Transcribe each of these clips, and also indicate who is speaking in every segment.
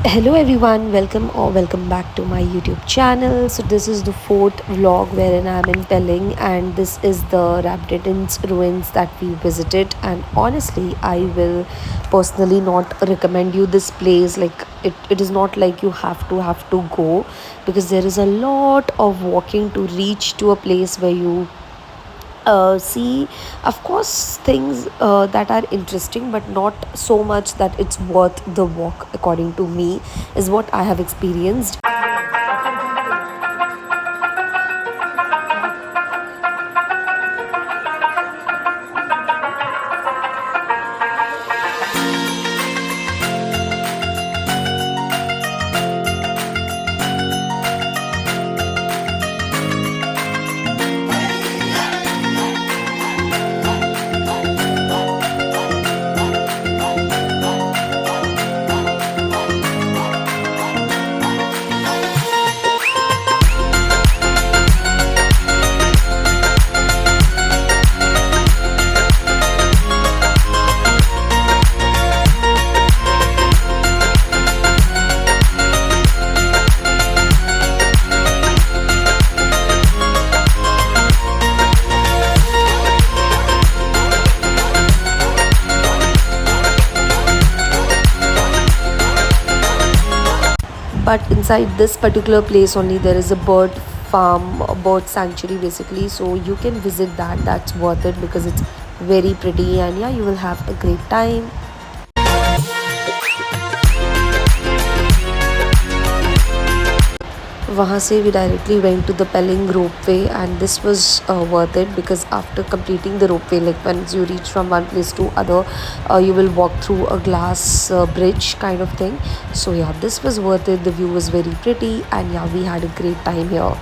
Speaker 1: Hello everyone, welcome back to my YouTube channel. So this is the fourth vlog wherein I'm in Pelling, and this is the Rabdentse ruins that we visited. And honestly, I will personally not recommend you this place. Like it is not like you have to go, because there is a lot of walking to reach to a place where you see, of course, things that are interesting, but not so much that it's worth the walk, according to me, is what I have experienced. But inside this particular place only, there is a bird farm, a bird sanctuary basically, so you can visit that. That's worth it because it's very pretty, and yeah, you will have a great time. वहाँ से we directly went to the Pelling ropeway, and this was worth it because after completing the ropeway, like once you reach from one place to other, you will walk through a glass bridge kind of thing. So yeah, this was worth it. The view was very pretty, and yeah, we had a great time here.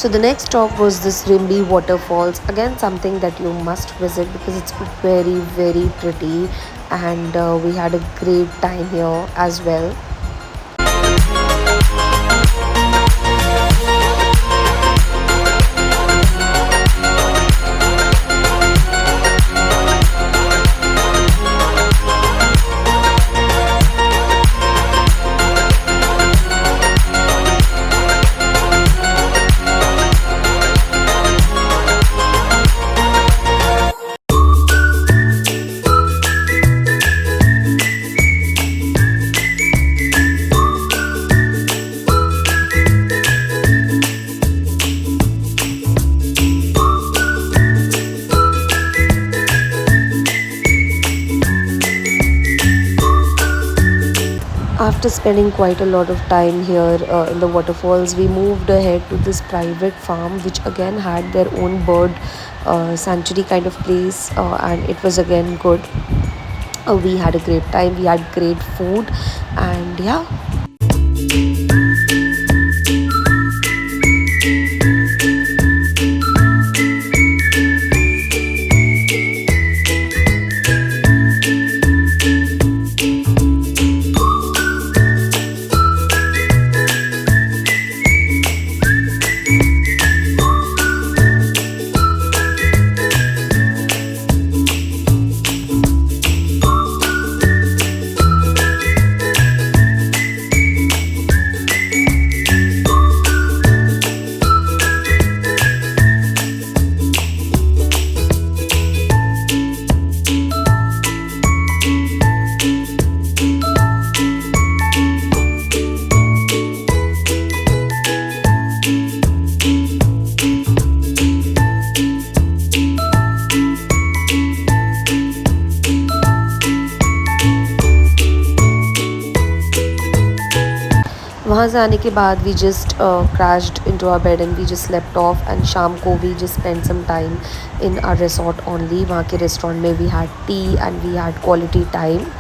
Speaker 1: So the next stop was this Rimbi waterfalls. Again, something that you must visit because it's very pretty, and we had a great time here as well. After spending quite a lot of time here in the waterfalls, we moved ahead to this private farm, which again had their own bird sanctuary kind of place, and it was again good. We had a great time, we had great food, and yeah. वहाँ से आने के बाद we just crashed into our bed and we just slept off, and शाम को we just spent some time in our resort only. वहाँ के restaurant में we had tea and we had quality time.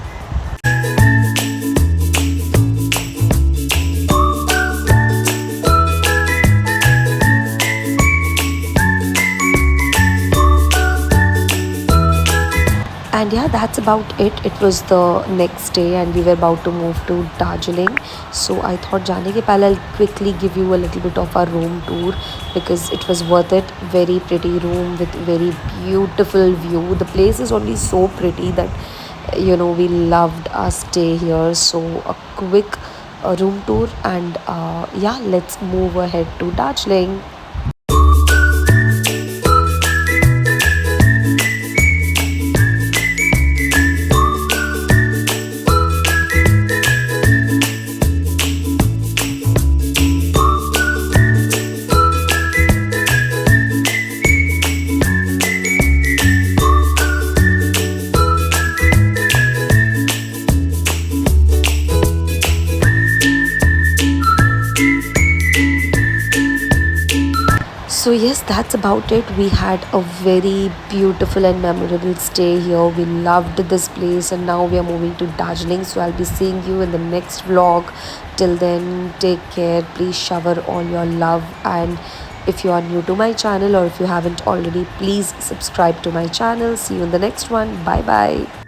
Speaker 1: And yeah, that's about it. It was the next day and we were about to move to Darjeeling. So I thought jaane ke pehle I'll quickly give you a little bit of our room tour because it was worth it. Very pretty room with very beautiful view. The place is only so pretty that we loved our stay here. So a quick room tour, and yeah, let's move ahead to Darjeeling. So yes, that's about it. We had a very beautiful and memorable stay here. We loved this place and now we are moving to Darjeeling. So I'll be seeing you in the next vlog. Till then, take care. Please shower all your love, and if you are new to my channel or if you haven't already, please subscribe to my channel. See you in the next one. Bye bye.